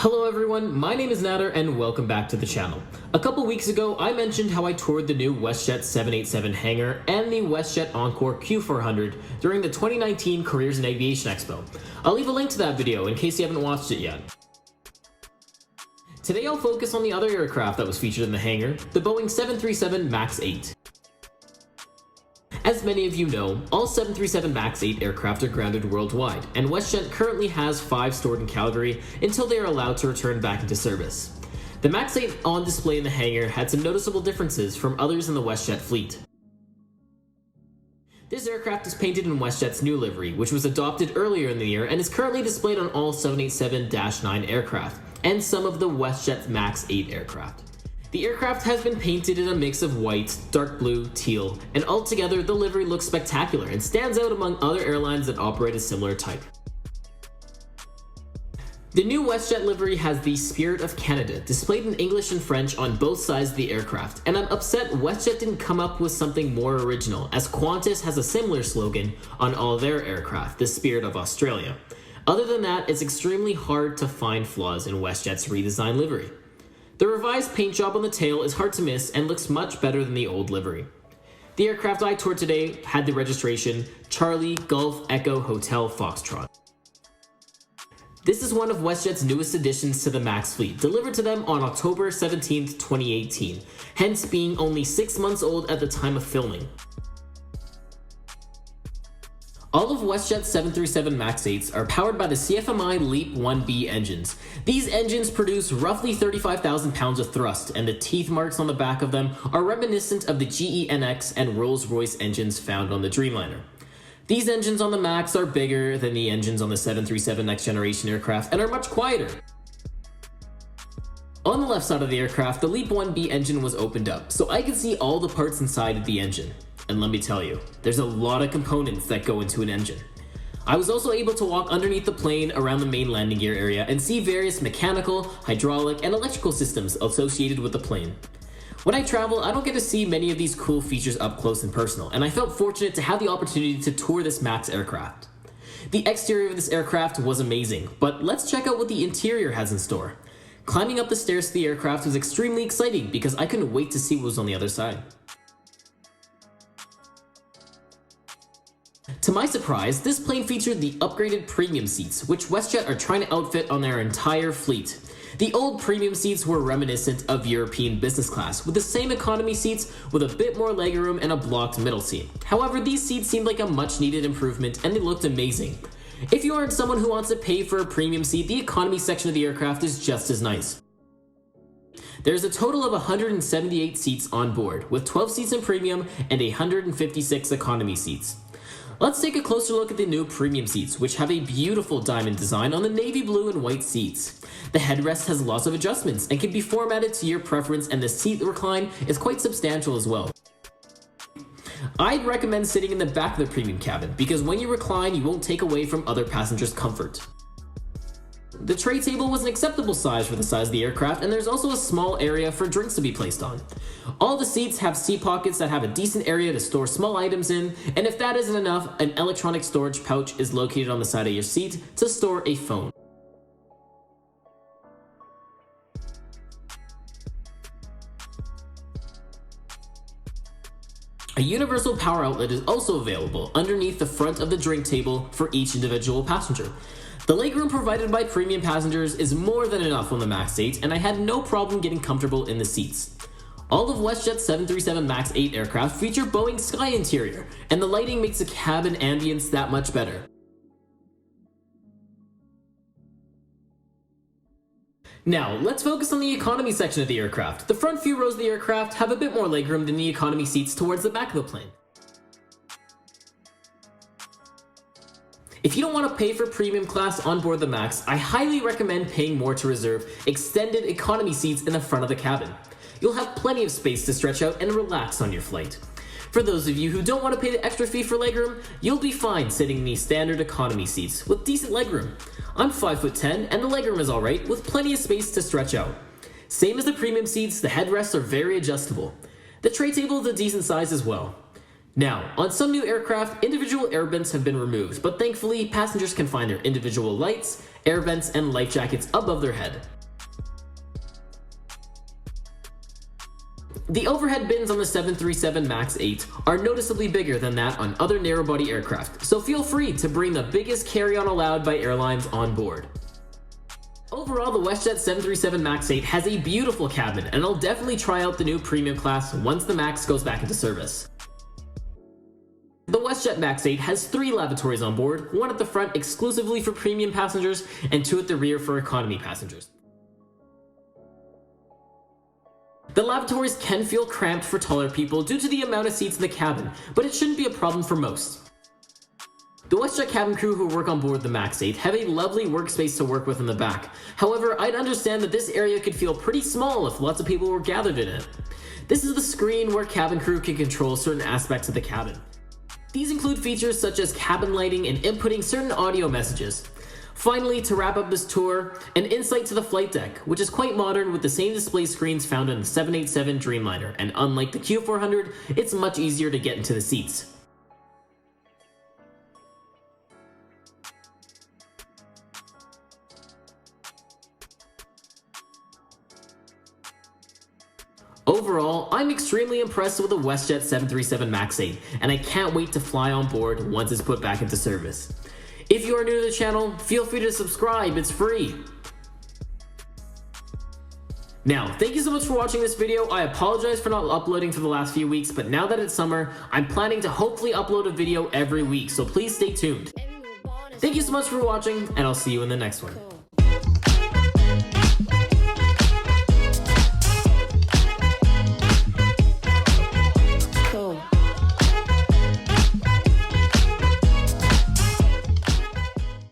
Hello everyone, my name is Nadir and welcome back to the channel. A couple weeks ago, I mentioned how I toured the new Westjet 787 hangar and the Westjet Encore Q400 during the 2019 Careers in Aviation Expo. I'll leave a link to that video in case you haven't watched it yet. Today I'll focus on the other aircraft that was featured in the hangar, the Boeing 737 MAX 8. As many of you know, all 737 MAX 8 aircraft are grounded worldwide, and WestJet currently has 5 stored in Calgary until they are allowed to return back into service. The MAX 8 on display in the hangar had some noticeable differences from others in the WestJet fleet. This aircraft is painted in WestJet's new livery, which was adopted earlier in the year and is currently displayed on all 787-9 aircraft, and some of the WestJet MAX 8 aircraft. The aircraft has been painted in a mix of white, dark blue, teal, and altogether the livery looks spectacular and stands out among other airlines that operate a similar type. The new WestJet livery has the Spirit of Canada displayed in English and French on both sides of the aircraft, and I'm upset WestJet didn't come up with something more original, as Qantas has a similar slogan on all their aircraft, the Spirit of Australia. Other than that, it's extremely hard to find flaws in WestJet's redesigned livery. The revised paint job on the tail is hard to miss and looks much better than the old livery. The aircraft I toured today had the registration Charlie Golf Echo Hotel Foxtrot. This is one of WestJet's newest additions to the MAX fleet, delivered to them on October 17, 2018, hence being only 6 months old at the time of filming. All of WestJet's 737 MAX 8s are powered by the CFMI LEAP 1B engines. These engines produce roughly 35,000 pounds of thrust, and the teeth marks on the back of them are reminiscent of the GE NX and Rolls-Royce engines found on the Dreamliner. These engines on the MAX are bigger than the engines on the 737 next generation aircraft and are much quieter. On the left side of the aircraft, the LEAP 1B engine was opened up, so I could see all the parts inside of the engine. And let me tell you, there's a lot of components that go into an engine. I was also able to walk underneath the plane around the main landing gear area and see various mechanical, hydraulic, and electrical systems associated with the plane. When I travel, I don't get to see many of these cool features up close and personal, and I felt fortunate to have the opportunity to tour this MAX aircraft. The exterior of this aircraft was amazing, but let's check out what the interior has in store. Climbing up the stairs to the aircraft was extremely exciting because I couldn't wait to see what was on the other side. To my surprise, this plane featured the upgraded premium seats, which WestJet are trying to outfit on their entire fleet. The old premium seats were reminiscent of European business class, with the same economy seats with a bit more legroom and a blocked middle seat. However, these seats seemed like a much needed improvement and they looked amazing. If you aren't someone who wants to pay for a premium seat, the economy section of the aircraft is just as nice. There's a total of 178 seats on board, with 12 seats in premium and 156 economy seats. Let's take a closer look at the new premium seats, which have a beautiful diamond design on the navy blue and white seats. The headrest has lots of adjustments and can be formatted to your preference, and the seat recline is quite substantial as well. I'd recommend sitting in the back of the premium cabin, because when you recline, you won't take away from other passengers' comfort. The tray table was an acceptable size for the size of the aircraft, and there's also a small area for drinks to be placed on. All the seats have seat pockets that have a decent area to store small items in, and if that isn't enough, an electronic storage pouch is located on the side of your seat to store a phone. A universal power outlet is also available underneath the front of the drink table for each individual passenger. The legroom provided by premium passengers is more than enough on the MAX 8, and I had no problem getting comfortable in the seats. All of WestJet's 737 MAX 8 aircraft feature Boeing Sky interior, and the lighting makes the cabin ambience that much better. Now, let's focus on the economy section of the aircraft. The front few rows of the aircraft have a bit more legroom than the economy seats towards the back of the plane. If you don't want to pay for premium class on board the MAX, I highly recommend paying more to reserve extended economy seats in the front of the cabin. You'll have plenty of space to stretch out and relax on your flight. For those of you who don't want to pay the extra fee for legroom, you'll be fine sitting in the standard economy seats with decent legroom. I'm 5'10" and the legroom is alright, with plenty of space to stretch out. Same as the premium seats, the headrests are very adjustable. The tray table is a decent size as well. Now, on some new aircraft, individual air vents have been removed, but thankfully, passengers can find their individual lights, air vents, and life jackets above their head. The overhead bins on the 737 MAX 8 are noticeably bigger than that on other narrow-body aircraft, so feel free to bring the biggest carry-on allowed by airlines on board. Overall, the Westjet 737 MAX 8 has a beautiful cabin, and I'll definitely try out the new premium class once the MAX goes back into service. The Westjet MAX 8 has 3 lavatories on board, one at the front exclusively for premium passengers, and 2 at the rear for economy passengers. The lavatories can feel cramped for taller people due to the amount of seats in the cabin, but it shouldn't be a problem for most. The Westjet cabin crew who work on board the MAX 8 have a lovely workspace to work with in the back. However, I'd understand that this area could feel pretty small if lots of people were gathered in it. This is the screen where cabin crew can control certain aspects of the cabin. These include features such as cabin lighting and inputting certain audio messages. Finally, to wrap up this tour, an insight to the flight deck, which is quite modern with the same display screens found in the 787 Dreamliner, and unlike the Q400, it's much easier to get into the seats. Overall, I'm extremely impressed with the Westjet 737 MAX 8, and I can't wait to fly on board once it's put back into service. If you are new to the channel, feel free to subscribe, it's free. Now, thank you so much for watching this video. I apologize for not uploading for the last few weeks, but now that it's summer, I'm planning to hopefully upload a video every week, so please stay tuned. Thank you so much for watching, and I'll see you in the next one.